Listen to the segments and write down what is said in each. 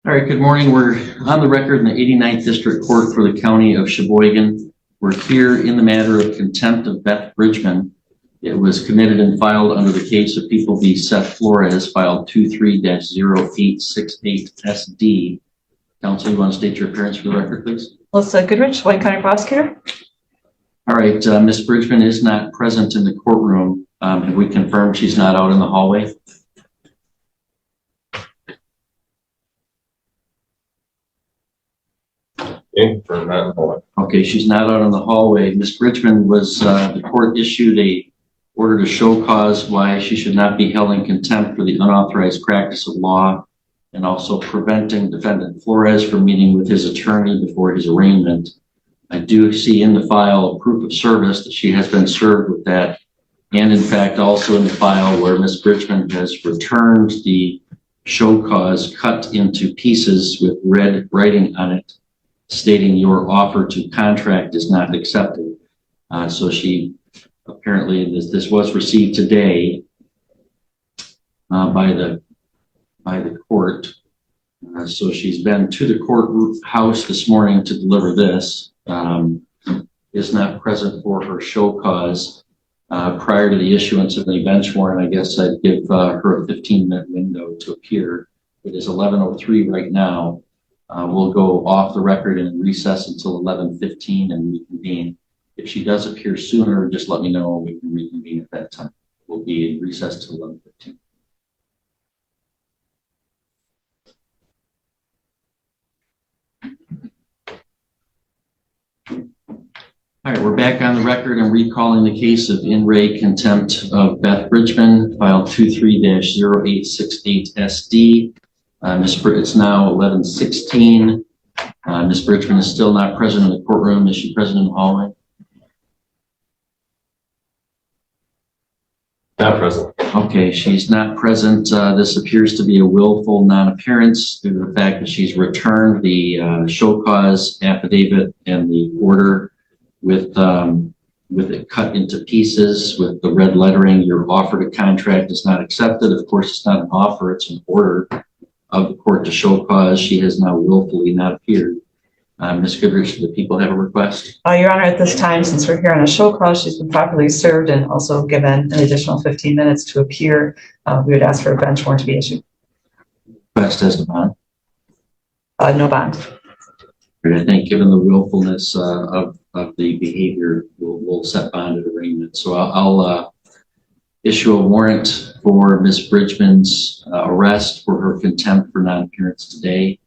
All right, good morning. We're on the record in the 89th District Court for the County of Sheboygan. We're here in the matter of contempt of Beth Bridgman. It was committed and filed under the case of People v. Seth Flores, filed 23-0868SD. Counsel, you want to state your appearance for the record, please? Melissa Goodrich, White County Prosecutor. All right, Ms. Bridgman is not present in the courtroom. Have we confirmed she's not out in the hallway? Okay, she's not out in the hallway. Ms. Bridgman was, the court issued a order to show cause why she should not be held in contempt for the unauthorized practice of law and also preventing defendant Flores from meeting with his attorney before his arraignment. I do see in the file a proof of service that she has been served with that, and in fact also in the file where Ms. Bridgman has returned the show cause cut into pieces with red writing on it stating your offer to contract is not accepted. So she apparently this was received today by the court. So she's been to the courthouse this morning to deliver this. Is not present for her show cause prior to the issuance of the bench warrant. I guess I'd give her a 15-minute window to appear. It is 11:03 right now. We'll go off the record and recess until 11:15 and reconvene. If she does appear sooner, just let me know and we can reconvene at that time. We'll be in recess till 11:15. All right, we're back on the record and recalling the case of in re contempt of Beth Bridgman, file 23-0868SD. It's now 11:16. Ms. Bridgman is still not present in the courtroom. Is she present in the hallway? Not present. Okay, she's not present. This appears to be a willful non-appearance due to the fact that she's returned the show cause affidavit and the order with it cut into pieces with the red lettering. Your offer to contract is not accepted. Of course, it's not an offer, it's an order of the court to show cause. She has now willfully not appeared. Ms. Goodrich, do the people have a request? Your Honor, at this time, since we're here on a show cause, she's been properly served and also given an additional 15 minutes to appear. We would ask for a bench warrant to be issued. Request as to bond? No bond. I think given the willfulness of the behavior, we'll set bond at arraignment. So I'll issue a warrant for Ms. Bridgman's arrest for her contempt for non-appearance today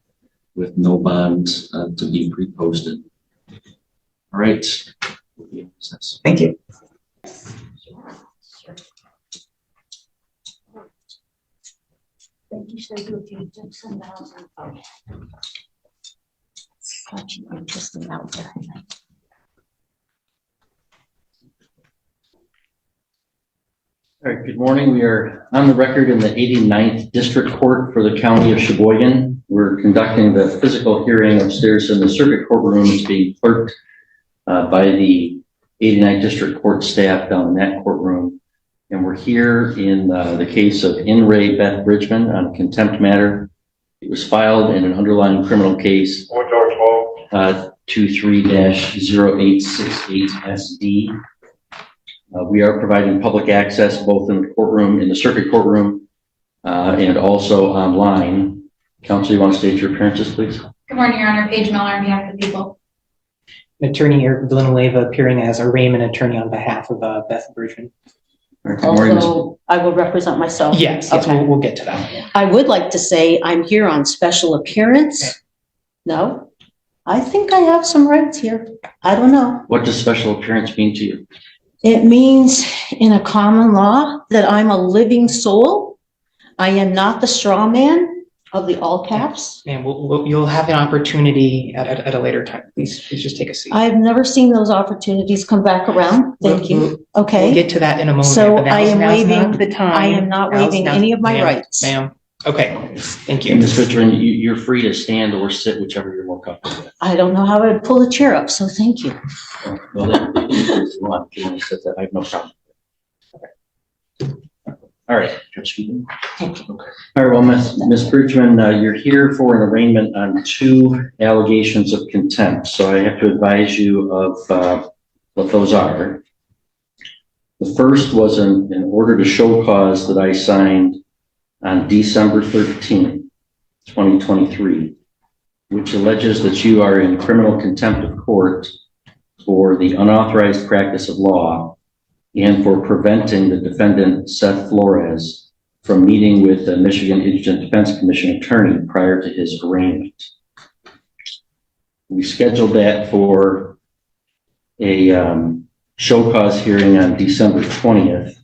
with no bond to be pre-posted. All right. Thank you. Thank you, sir. Such an interesting out there. All right, good morning. We are on the record in the 89th District Court for the County of Sheboygan. We're conducting the physical hearing upstairs in the circuit courtroom. It's being clerked by the 89th District Court staff down in that courtroom. And we're here in the case of in re Beth Bridgman on a contempt matter. It was filed in an underlying criminal case 23-0868SD. We are providing public access both in the courtroom, in the circuit courtroom, and also online. Counsel, you want to state your appearances, please? Good morning, Your Honor. Paige Miller on behalf of the people. Attorney Eric Villanueva appearing as arraignment attorney on behalf of Beth Bridgman. Right, good morning, Also, I will represent myself. Yes, Okay. we'll get to that. I would like to say I'm here on special appearance. No, I think I have some rights here. I don't know. What does special appearance mean to you? It means in a common law that I'm a living soul. I am not the straw man of the all caps. And you'll have an opportunity at a later time. Please just take a seat. I've never seen those opportunities come back around. Thank you. Okay. We'll get to that in a moment. So but I am now's waiving not the time. I am not waiving any of my rights. Ma'am. Okay. Thank you. Ms. Bridgman, you're free to stand or sit, whichever you're more comfortable with. I don't know how I would pull the chair up, so thank you. Well, then, if you want to sit there, I have no problem. All All right. All right, well, Ms. Bridgman, you're here for an arraignment on 2 allegations of contempt, so I have to advise you of what those are. The first was an order to show cause that I signed on December 13th, 2023, which alleges that you are in criminal contempt of court for the unauthorized practice of law and for preventing the defendant, Seth Flores, from meeting with the Michigan Indigent Defense Commission attorney prior to his arraignment. We scheduled that for a show cause hearing on December 20th.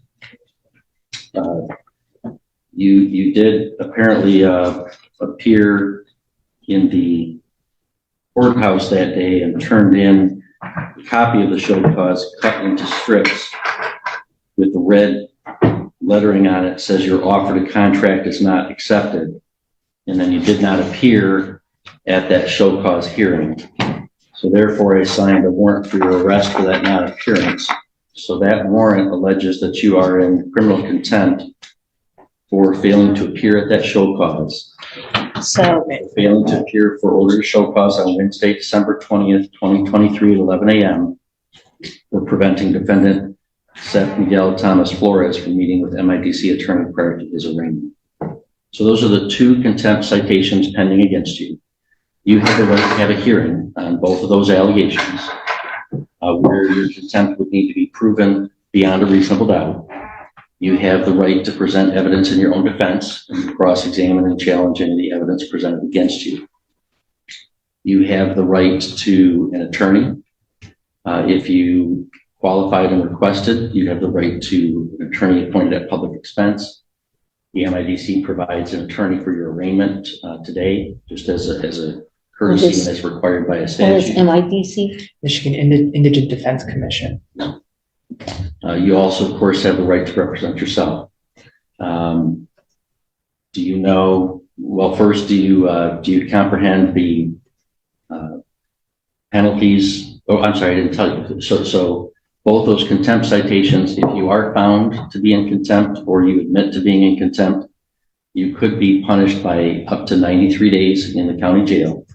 You did apparently appear in the courthouse that day and turned in a copy of the show cause cut into strips with the red lettering on it says your offer to contract is not accepted. And then you did not appear at that show cause hearing. So therefore I signed a warrant for your arrest for that non-appearance. So that warrant alleges that you are in criminal contempt for failing to appear at that show cause. So, Failing to appear for order to show cause on Wednesday, December 20th, 2023 at 11 a.m. for preventing defendant Seth Miguel Thomas Flores from meeting with MIDC attorney prior to his arraignment. So those are the 2 contempt citations pending against you. You have the right to have a hearing on both of those allegations where your contempt would need to be proven beyond a reasonable doubt. You have the right to present evidence in your own defense and cross-examine and challenge any of the evidence presented against you. You have the right to an attorney. If you qualified and requested, you have the right to an attorney appointed at public expense. The MIDC provides an attorney for your arraignment today, just as a courtesy and as required by a what is statute. MIDC? Michigan Indigent Defense Commission. You also, of course, have the right to represent yourself. Do you know? Well, first, do you comprehend the penalties? Oh, I'm sorry, I didn't tell you. So both those contempt citations, if you are found to be in contempt or you admit to being in contempt, you could be punished by up to 93 days in the county jail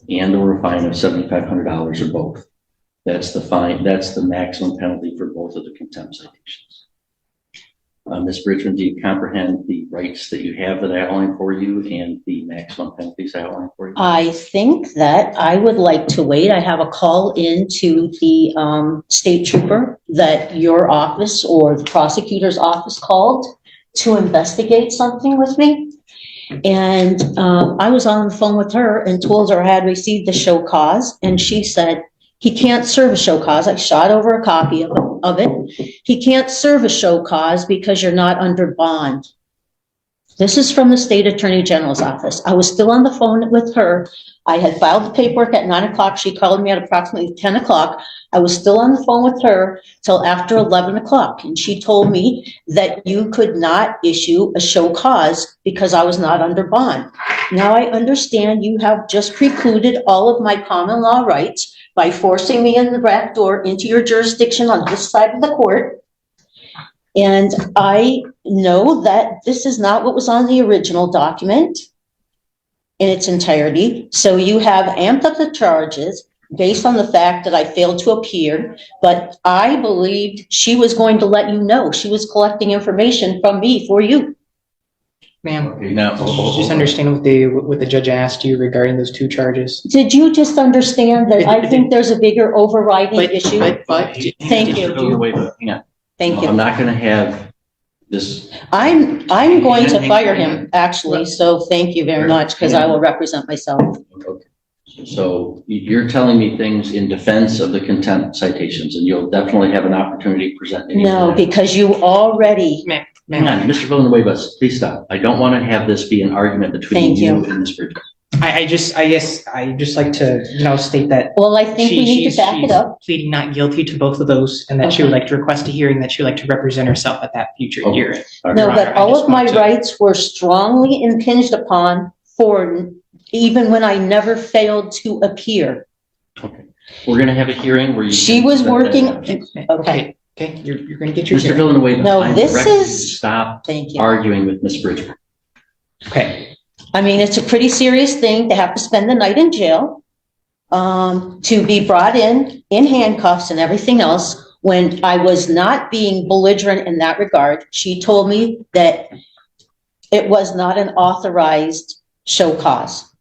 and or a fine of $7,500 or both. That's the fine. That's the maximum penalty for both of the contempt citations. Ms. Bridgman, do you comprehend the rights that you have that I outlined for you and the maximum penalties I outlined for you? I think that I would like to wait. I have a call in to the state trooper that your office or the prosecutor's office called to investigate something with me. And I was on the phone with her and told her I had received the show cause. And she said, he can't serve a show cause. I shot over a copy of it. He can't serve a show cause because you're not under bond. This is from the state attorney general's office. I was still on the phone with her. I had filed the paperwork at 9 o'clock. She called me at approximately 10 o'clock. I was still on the phone with her till after 11 o'clock. And she told me that you could not issue a show cause because I was not under bond. Now I understand you have just precluded all of my common law rights by forcing me in the back door into your jurisdiction on this side of the court. And I know that this is not what was on the original document in its entirety. So you have amped up the charges based on the fact that I failed to appear, but I believed she was going to let you know. She was collecting information from me for you. Ma'am, Okay, now, just understand what the judge asked you regarding those 2 charges. Did you just understand that I think there's a bigger overriding issue? But Thank you. Hang on. Thank I'm you. not going to have this. I'm going to fire him, actually, so thank you very much, because I will represent myself. Okay. So you're telling me things in defense of the contempt citations, and you'll definitely have an opportunity to present any. No, because you already, Hang on, Mr. Villanueva, please stop. I don't want to have this be an argument between Thank you you. and Ms. Bridgman. I guess I just like to, state that well, I think we need to back it up. pleading not guilty to both of those, and that she would like to request a hearing, that she would like to represent herself at that future Okay. hearing. No, Honor, but I all just of my want to- rights were strongly impinged upon for even when I never failed to appear. Okay. We're going to have a hearing where you. She was present that working, evidence. okay. Okay, you're going to get your Mr. hearing. Villanueva, No, I'm this directing you to is- stop Thank you. arguing with Ms. Bridgman. Okay, I mean, it's a pretty serious thing to have to spend the night in jail, to be brought in handcuffs and everything else. When I was not being belligerent in that regard, she told me that it was not an authorized show cause.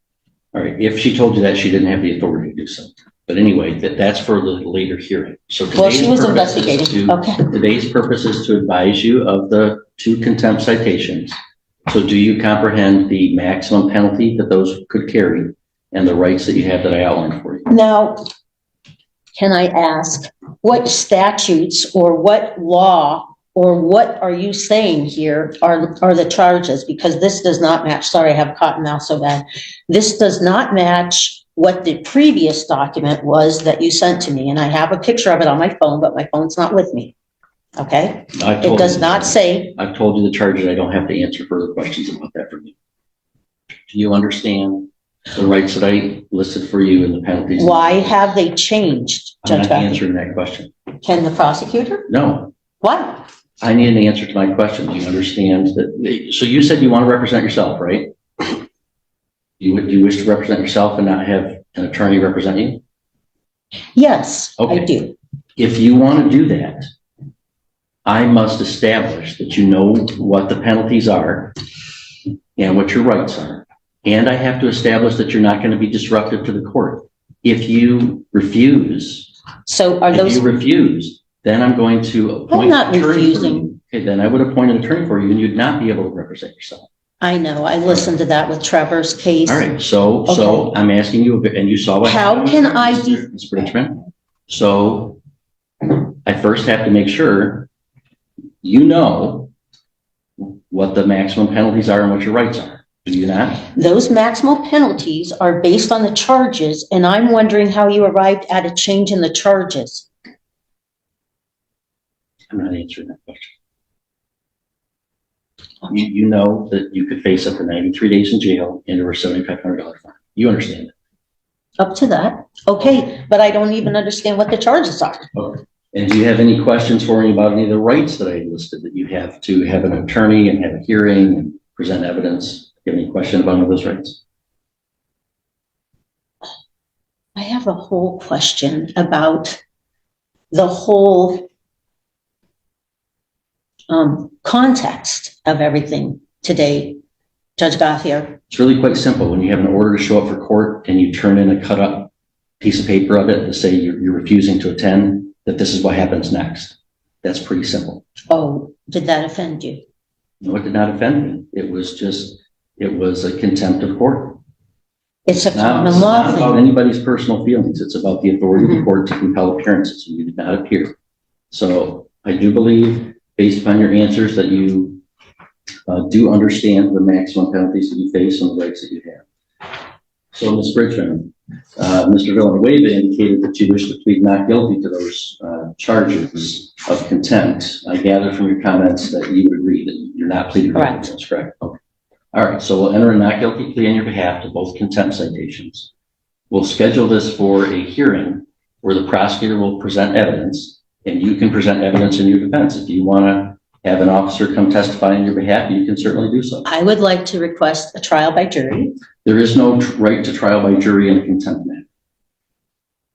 All right, if she told you that, she didn't have the authority to do so. But anyway, that's for the later hearing. So Well, she was today's purpose is investigating. to- Okay. Today's purpose is to advise you of the 2 contempt citations. So do you comprehend the maximum penalty that those could carry and the rights that you have that I outlined for you? Now, can I ask what statutes or what law or what are you saying here are the charges? Because this does not match. Sorry, I have cotton mouth so bad. This does not match what the previous document was that you sent to me. And I have a picture of it on my phone, but my phone's not with me. Okay? I've It told does you not the- say, I've told you the charges. I don't have to answer further questions about that from you. Do you understand the rights that I listed for you and the penalties? why have they changed, I'm Judge not Becky? answering that question. Can the prosecutor? No, What? I need an answer to my question. Do you understand that? So you said you want to represent yourself, right? Do you wish to represent yourself and not have an attorney represent you? Yes, I Okay. do. If you want to do that, I must establish that you know what the penalties are and what your rights are. And I have to establish that you're not going to be disruptive to the court. If you refuse, So are those, then I'm going to appoint I'm not an attorney for refusing. you. Okay, then I would appoint an attorney for you and you'd not be able to represent yourself. I know, I listened to that with Trevor's case. All right, so Okay. I'm asking you, and you saw what. How happened, can I Ms. Bridgman? So I first have to make sure you know what the maximum penalties are and what your rights are. Do you not? Those maximal penalties are based on the charges, and I'm wondering how you arrived at a change in the charges. I'm not answering that question. You know that you could face up to 93 days in jail and or a $7,500 fine. You understand it. Up to that. Okay, but I don't even understand what the charges are. Okay. And do you have any questions for me about any of the rights that I listed, that you have to have an attorney and have a hearing and present evidence? Do you have any question about any of those rights? I have a whole question about the whole context of everything today, Judge Gothier. It's really quite simple. When you have an order to show up for court and you turn in a cut up piece of paper of it to say you're refusing to attend, that this is what happens next. That's pretty simple. Oh, did that offend you? No, it did not offend me. It was a contempt of court. It's a It's not common law about thing. anybody's personal feelings. It's about the authority of the court to compel appearances, and you did not appear. So I do believe, based upon your answers, that you do understand the maximum penalties that you face and the rights that you have. So, Ms. Bridgman, Mr. Villanueva indicated that you wish to plead not guilty to those charges of contempt. I gather from your comments that you would agree that you're not pleading guilty. Correct. That's correct. Okay. All right. So we'll enter a not guilty plea on your behalf to both contempt citations. We'll schedule this for a hearing where the prosecutor will present evidence, and you can present evidence in your defense. If you want to have an officer come testify on your behalf, you can certainly do so. I would like to request a trial by jury. There is no right to trial by jury in a contempt matter.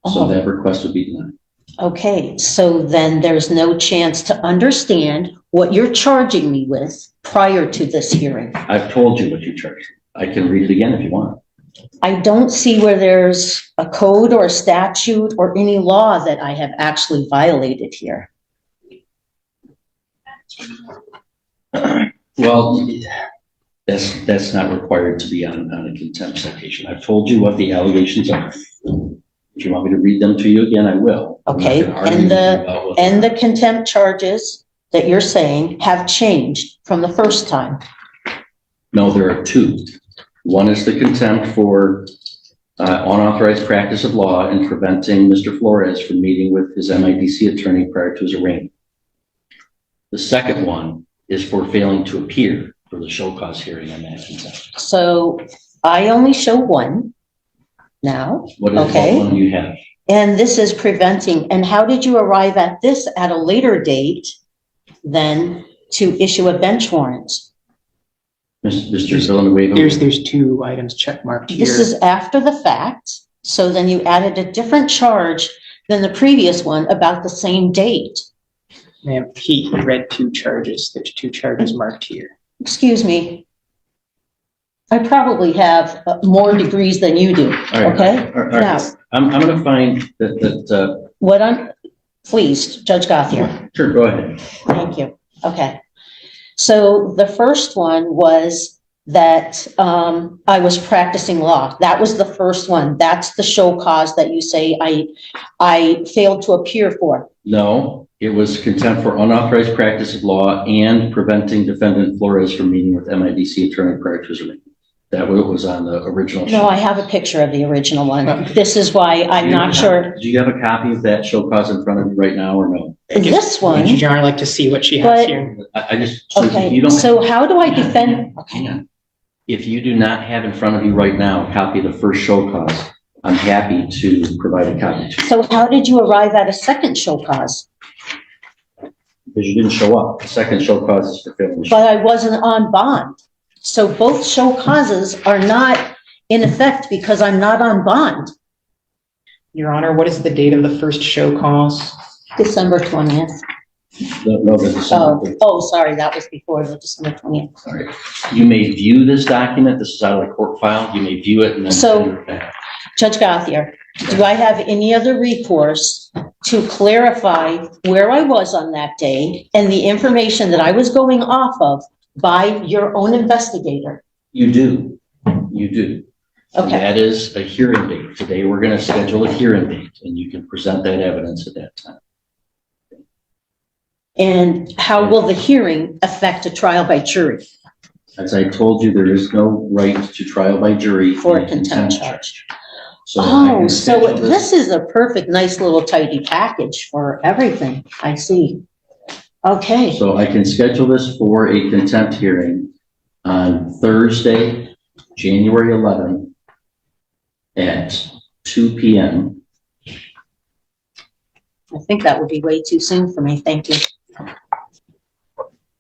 So Oh. that request would be denied. Okay, so then there's no chance to understand what you're charging me with prior to this hearing. I've told you what you charged. I can read it again if you want. I don't see where there's a code or a statute or any law that I have actually violated here. Well, that's not required to be on a contempt citation. I've told you what the allegations are. If you want me to read them to you again, I will. I'm not Okay, gonna argue and with you about what- And the contempt charges that you're saying have changed from the first time. No, there are two. One is the contempt for unauthorized practice of law and preventing Mr. Flores from meeting with his MIDC attorney prior to his arraignment. The second one is for failing to appear for the show cause hearing on that contempt. So I only show one now. What Okay. one do you have? And this is preventing. And how did you arrive at this at a later date than to issue a bench warrant? Mr. Villanueva. There's two items check marked here. This is after the fact. So then you added a different charge than the previous one about the same date. Ma'am, he read two charges. There's two charges marked here. Excuse me. I probably have more degrees than you do, All right, okay? all right. Now, I'm going to find that, what please, Judge Gothier. sure, go ahead. Thank you. Okay. So the first one was that I was practicing law. That was the first one. That's the show cause that you say I failed to appear for. No, it was contempt for unauthorized practice of law and preventing defendant Flores from meeting with MIDC attorney prior to his arraignment. That was on the original. No, I have a picture of the original one. This is why I'm not sure. Do you have a copy of that show cause in front of you right now or no? This one. Would Your Honor like to see what she has But- here? I just, so you Okay, don't. so how do I defend? Hang on. If you do not have in front of you right now a copy of the first show cause, I'm happy to provide a copy to you. So how did you arrive at a second show cause? Because you didn't show up. The second show cause is for failing to show. But I wasn't on bond. So both show causes are not in effect because I'm not on bond. Your Honor, what is the date of the first show cause? December 20th. No, the December. Sorry, that was before the December 20th. Sorry. You may view this document. This is out of the court file. You may view it and then So- send it back. Judge Gothier, do I have any other recourse to clarify where I was on that day and the information that I was going off of by your own investigator? You do. You do. And Okay. that is a hearing date. Today, we're going to schedule a hearing date and you can present that evidence at that time. And how will the hearing affect a trial by jury As I told you, there is no right to trial by jury for in a contempt charge? So I Oh, can so schedule this is a perfect, nice little tidy package for everything. I see. Okay, So I can schedule this for a contempt hearing on Thursday, January 11th at 2 p.m. I think that would be way too soon for me. Thank you.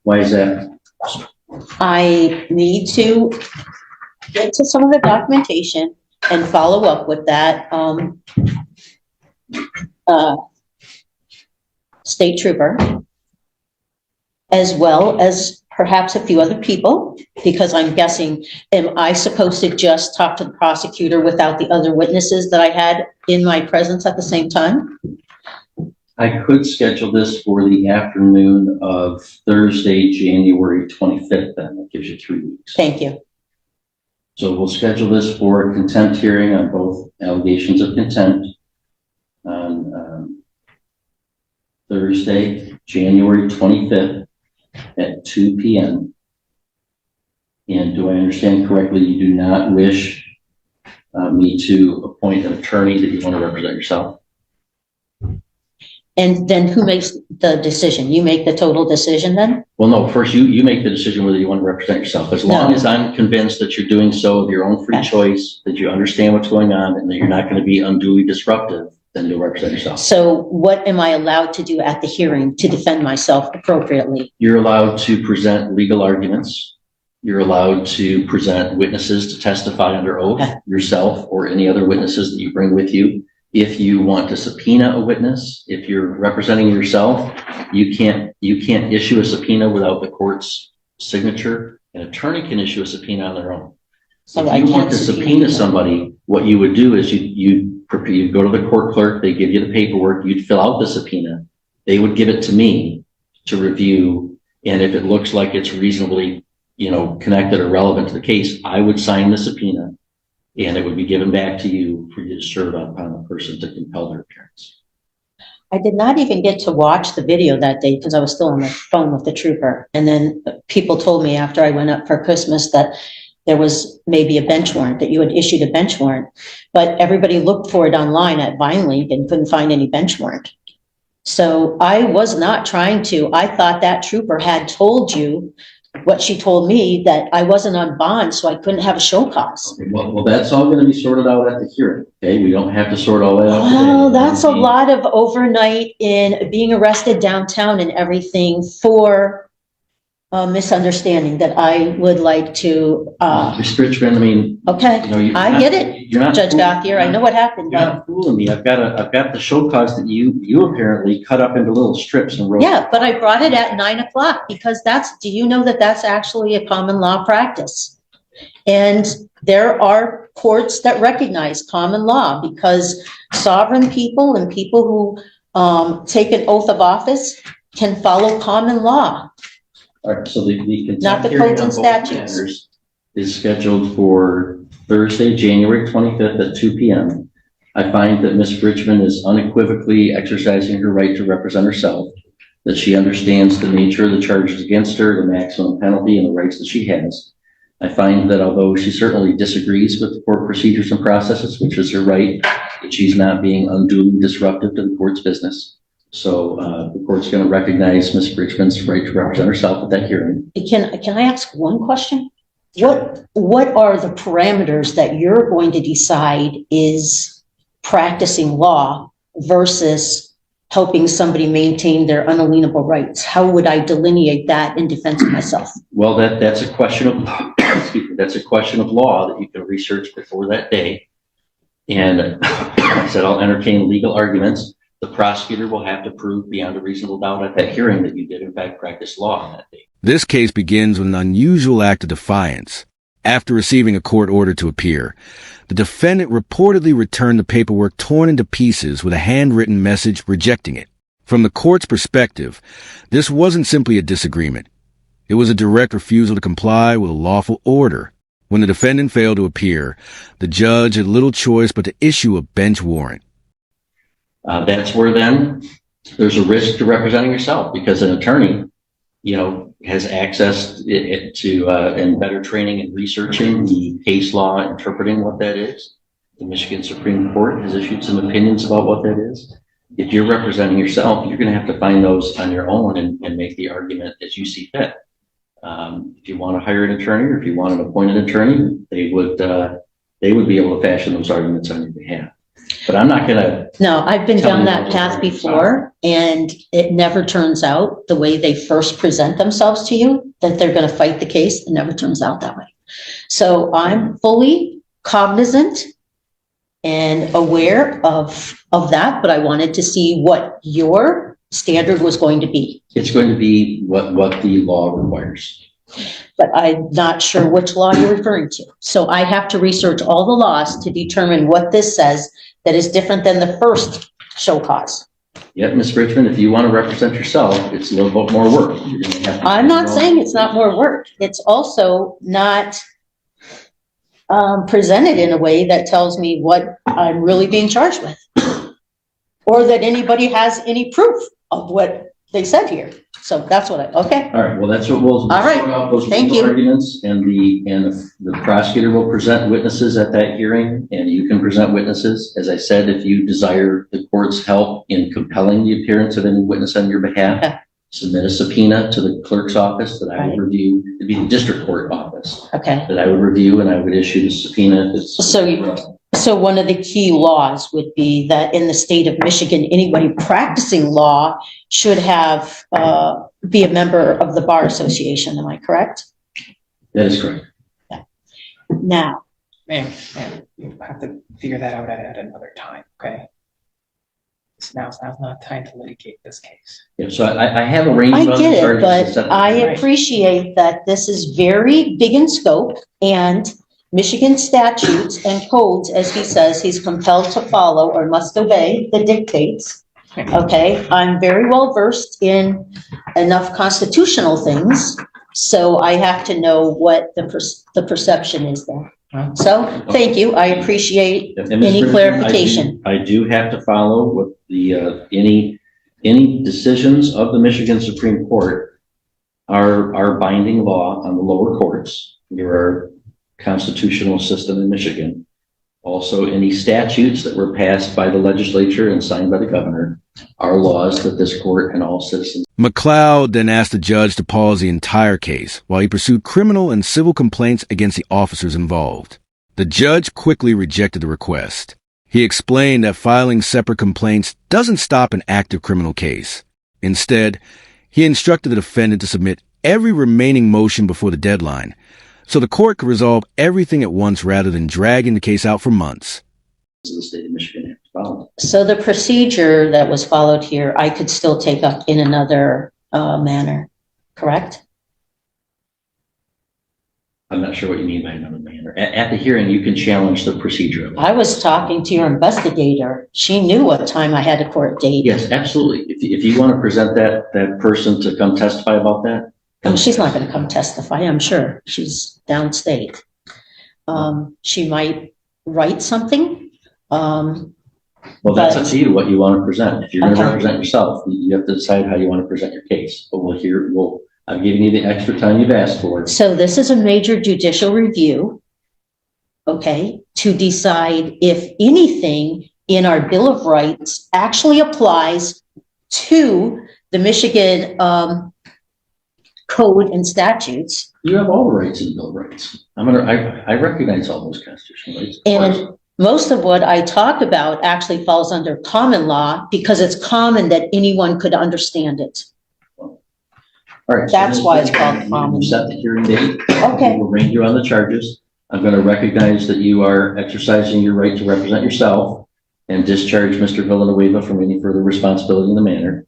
Why is that? I need to get to some of the documentation and follow up with that, state trooper, as well as perhaps a few other people, because I'm guessing, am I supposed to just talk to the prosecutor without the other witnesses that I had in my presence at the same time? I could schedule this for the afternoon of Thursday, January 25th, then. That gives you 3 weeks. Thank you. So we'll schedule this for a contempt hearing on both allegations of contempt on Thursday, January 25th at 2 p.m. And do I understand correctly, you do not wish me to appoint an attorney that you want to represent yourself? And then who makes the decision? You make the total decision then? Well, no, first you make the decision whether you want to represent yourself. As long No. as I'm convinced that you're doing so of your own free Okay. choice, that you understand what's going on and that you're not going to be unduly disruptive, then you'll represent yourself. So what am I allowed to do at the hearing to defend myself appropriately? You're allowed to present legal arguments. You're allowed to present witnesses to testify under oath, Okay. yourself or any other witnesses that you bring with you. If you want to subpoena a witness, if you're representing yourself, you can't issue a subpoena without the court's signature. An attorney can issue a subpoena on their own. So If I you want can't to subpoena somebody, what you would do is you go to the court clerk, they give you the paperwork, you'd fill out the subpoena. They would give it to me to review. And if it looks like it's reasonably, connected or relevant to the case, I would sign the subpoena and it would be given back to you for you to serve upon the person to compel their appearance. I did not even get to watch the video that day because I was still on the phone with the trooper. And then people told me after I went up for Christmas that there was maybe a bench warrant, that you had issued a bench warrant. But everybody looked for it online at VineLink and couldn't find any bench warrant. So I was not trying to. I thought that trooper had told you what she told me, that I wasn't on bond, so I couldn't have a show cause. Okay, well, that's all gonna be sorted out at the hearing, okay? We don't have to sort all that out today. Well, that's a lot of overnight in being arrested downtown and everything for a misunderstanding that I would like to, Mr. Richmond, I mean, okay, you know, you're I not- get it, You're not Judge Gothier, I know what happened, You're but not fooling me. I've got the show cause that you apparently cut up into little strips and wrote. yeah, but I brought it at 9 o'clock because do you know that that's actually a common law practice? And there are courts that recognize common law because sovereign people and people who take an oath of office can follow common law. All right, so the Not contempt the hearing codes on and both statutes. matters is scheduled for Thursday, January 25th at 2 p.m. I find that Ms. Bridgman is unequivocally exercising her right to represent herself, that she understands the nature of the charges against her, the maximum penalty, and the rights that she has. I find that although she certainly disagrees with the court procedures and processes, which is her right, that she's not being unduly disruptive to the court's business. So the court's going to recognize Ms. Bridgman's right to represent herself at that hearing. Can I ask one question? What are the parameters that you're going to decide is practicing law versus helping somebody maintain their unalienable rights? How would I delineate that in defense of myself? Well, that's a question of excuse me, that's a question of law that you can research before that day. And I said I'll entertain legal arguments. The prosecutor will have to prove beyond a reasonable doubt at that hearing that you did in fact practice law on that day. This case begins with an unusual act of defiance. After receiving a court order to appear, the defendant reportedly returned the paperwork torn into pieces with a handwritten message rejecting it. From the court's perspective, this wasn't simply a disagreement. It was a direct refusal to comply with a lawful order. When the defendant failed to appear, the judge had little choice but to issue a bench warrant. That's where then there's a risk to representing yourself because an attorney, has access to and better training and researching the case law, interpreting what that is. The Michigan Supreme Court has issued some opinions about what that is. If you're representing yourself, you're going to have to find those on your own and make the argument as you see fit. If you want to hire an attorney or if you want an appointed attorney, they would be able to fashion those arguments on your behalf. But I'm not going to. No, I've been Tell down me that what path those before, and it never turns out the way they first present themselves to you, that they're going to fight the case. It never turns out that way. So I'm fully cognizant and aware of that, but I wanted to see what your standard was going to be. It's going to be what the law requires. But I'm not sure which law you're referring to. So I have to research all the laws to determine what this says that is different than the first show cause. Yep, Ms. Richmond, if you want to represent yourself, it's a little bit more work. You're going to have to I'm not saying it's not more work. It's also not presented in a way that tells me what I'm really being charged with, or that anybody has any proof of what they said here. So that's what okay. All right, well, that's what we'll All right. sort out those Thank legal you. arguments, and the prosecutor will present witnesses at that hearing, and you can present witnesses. As I said, if you desire the court's help in compelling the appearance of any witness on your behalf, Okay. submit a subpoena to the clerk's office that I Right. would review. It'd be the district court office Okay. that I would review, and I would issue the subpoena. So one of the key laws would be that in the state of Michigan, anybody practicing law should have be a member of the Bar Association. Am I correct? That is correct. Now, Ma'am, you have to figure that out at another time, okay? Now's not time to litigate this case. Yeah, so I have arranged. I on the get it, charges to set but the- I Right. appreciate that this is very big in scope, and Michigan statutes and codes, as he says, he's compelled to follow or must obey the dictates. Okay, I'm very well versed in enough constitutional things, so I have to know what the perception is there. So, thank you, I appreciate And Ms. any Bridgman, clarification. I do have to follow what the, any decisions of the Michigan Supreme Court are binding law on the lower courts. There are constitutional system in Michigan. Also, any statutes that were passed by the legislature and signed by the governor are laws that this court and all citizens. McLeod then asked the judge to pause the entire case while he pursued criminal and civil complaints against the officers involved. The judge quickly rejected the request. He explained that filing separate complaints doesn't stop an active criminal case. Instead, he instructed the defendant to submit every remaining motion before the deadline, so the court could resolve everything at once rather than dragging the case out for months. The state of Michigan has followed. So the procedure that was followed here, I could still take up in another manner, correct? I'm not sure what you mean by another manner. At the hearing, you can challenge the procedure. I was talking to your investigator. She knew what time I had a court date. Yes, absolutely. If you want to present that person to come testify about that. Oh, she's not going to come testify, I'm sure. She's downstate. She might write something. Well, that's up to you, what you want to present. If you're going to Okay. represent yourself, you have to decide how you want to present your case. But I'm giving you the extra time you've asked for. So this is a major judicial review, okay, to decide if anything in our Bill of Rights actually applies to the Michigan code and statutes. You have all the rights in the Bill of Rights. I recognize all those constitutional rights. And most of what I talk about actually falls under common law because it's common that anyone could understand it. All right. That's why it's called common. Set the hearing date. Okay. We'll arraign you on the charges. I'm going to recognize that you are exercising your right to represent yourself and discharge Mr. Villanueva from any further responsibility in the matter.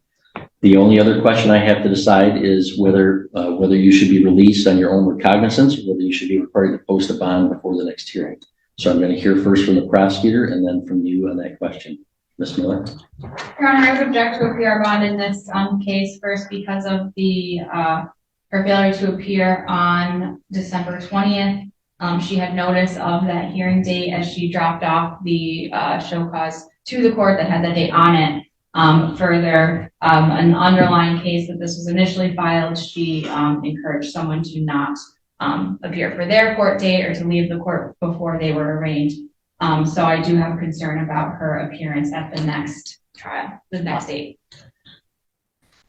The only other question I have to decide is whether you should be released on your own recognizance or whether you should be required to post a bond before the next hearing. So I'm going to hear first from the prosecutor and then from you on that question. Ms. Miller? Your Honor, I would object to a PR bond in this case first because of her failure to appear on December 20th. She had notice of that hearing date as she dropped off the show cause to the court that had the date on it. Further, an underlying case that this was initially filed, she encouraged someone to not appear for their court date or to leave the court before they were arraigned. So I do have concern about her appearance at the next trial, the next date.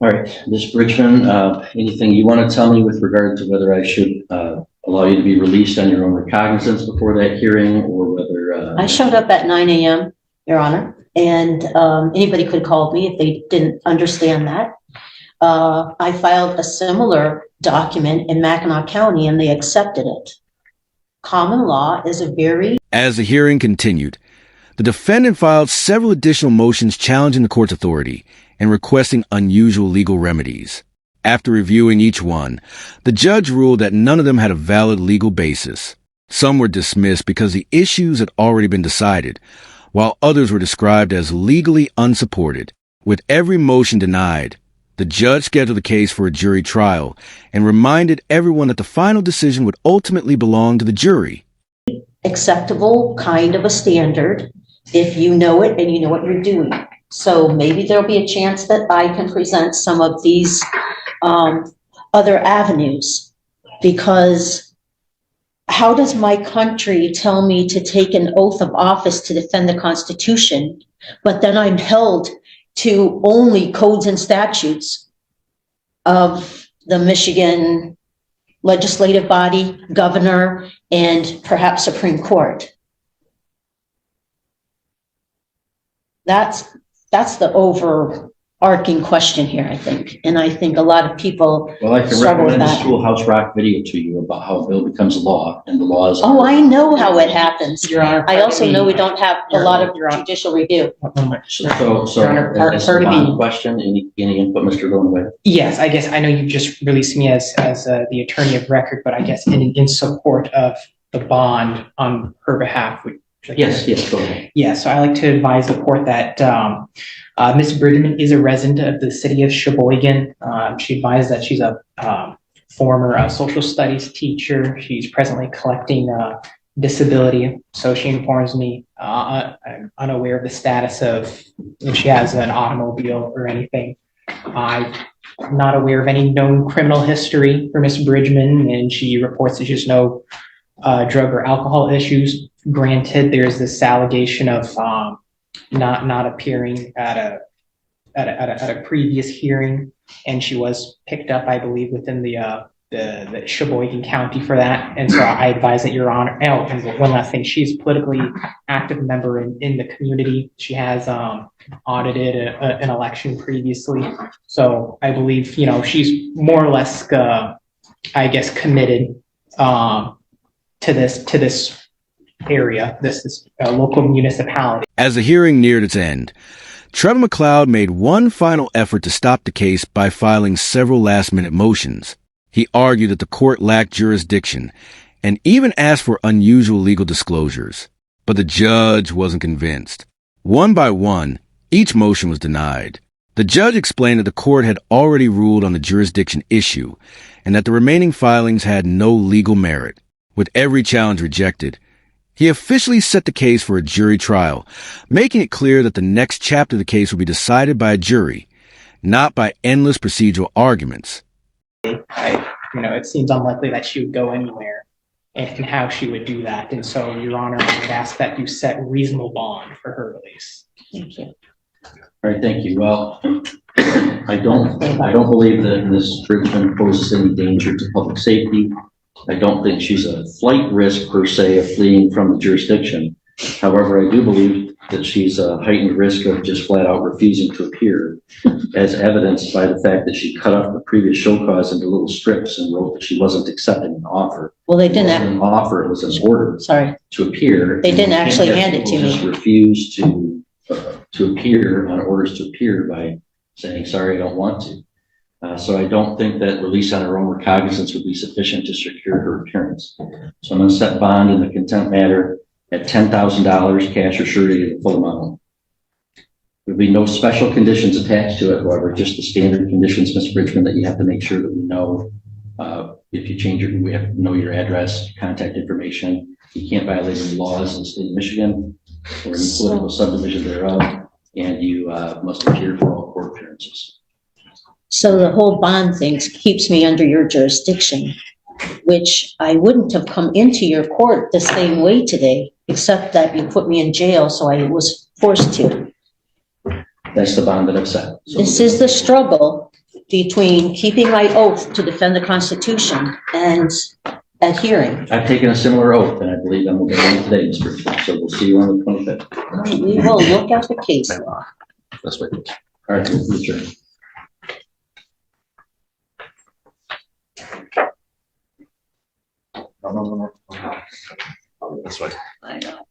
All right, Ms. Bridgman, anything you want to tell me with regard to whether I should allow you to be released on your own recognizance before that hearing or whether... I showed up at 9 a.m., Your Honor, and anybody could have called me if they didn't understand that. I filed a similar document in Mackinac County and they accepted it. Common law is a very... As the hearing continued, the defendant filed several additional motions challenging the court's authority and requesting unusual legal remedies. After reviewing each one, the judge ruled that none of them had a valid legal basis. Some were dismissed because the issues had already been decided, while others were described as legally unsupported. With every motion denied, the judge scheduled the case for a jury trial and reminded everyone that the final decision would ultimately belong to the jury. Acceptable kind of a standard if you know it and you know what you're doing. So maybe there'll be a chance that I can present some of these other avenues, because how does my country tell me to take an oath of office to defend the Constitution, but then I'm held to only codes and statutes of the Michigan legislative body, governor, and perhaps Supreme Court? That's the overarching question here, I think. And I think a lot of people Well, I can struggle with recommend the that. Schoolhouse Rock video to you about how a bill becomes law and the laws. Oh, I know how it happens. Your Honor, I also know we don't have a lot of Your Honor. judicial review. So, Your Honor, as part a of the- bond question, any input, Mr. Villanueva? Yes, I guess I know you just released me as the attorney of record, but I guess in support of the bond on her behalf. Yes, go ahead. Yeah, so I like to advise the court that Ms. Bridgman is a resident of the city of Sheboygan. She advised that she's a former social studies teacher. She's presently collecting disability. So she informs me I'm unaware of the status of if she has an automobile or anything. I'm not aware of any known criminal history for Ms. Bridgman, and she reports that she has no drug or alcohol issues. Granted, there's this allegation of not appearing at a previous hearing, and she was picked up, I believe, within the Sheboygan County for that. And so I advise that Your Honor. Oh, and one last thing, she's a politically active member in the community. She has audited an election previously, so I believe she's more or less, I guess, committed to this area, this local municipality. As the hearing neared its end, Trevor McLeod made one final effort to stop the case by filing several last-minute motions. He argued that the court lacked jurisdiction and even asked for unusual legal disclosures. But the judge wasn't convinced. One by one, each motion was denied. The judge explained that the court had already ruled on the jurisdiction issue and that the remaining filings had no legal merit. With every challenge rejected, he officially set the case for a jury trial, making it clear that the next chapter of the case would be decided by a jury, not by endless procedural arguments. It seems unlikely that she would go anywhere and how she would do that. And so, Your Honor, I would ask that you set reasonable bond for her release. Thank you. All right, thank you. Well, I don't believe that Ms. Bridgman poses any danger to public safety. I don't think she's a flight risk per se of fleeing from the jurisdiction. However, I do believe that she's a heightened risk of just flat out refusing to appear, as evidenced by the fact that she cut off the previous show cause into little strips and wrote that she wasn't accepting an offer. Well, they It wasn't didn't. an offer, it was an order Sorry. to appear. They didn't And actually you can't hand have it to people me. just refuse to appear on orders to appear by saying, sorry, I don't want to. So I don't think that release on her own recognizance would be sufficient to secure her appearance. So I'm going to set bond in the contempt matter at $10,000 cash or surety to the full amount. There'll be no special conditions attached to it, however, just the standard conditions, Ms. Bridgman, that you have to make sure that we know if you change we have to know your address, contact information. You can't violate any laws in the state of Michigan or any political subdivision thereof, and you must appear for all court appearances. So the whole bond thing keeps me under your jurisdiction, which I wouldn't have come into your court the same way today, except that you put me in jail, so I was forced to. That's the bond that I've set. So This is the struggle between keeping my oath to defend the Constitution and adhering. I've taken a similar oath, and I believe I'm going to get today, Ms. Bridgman. So we'll see you on the 25th. We will look at the case law. That's what. All right, we'll adjourn. This way. I know.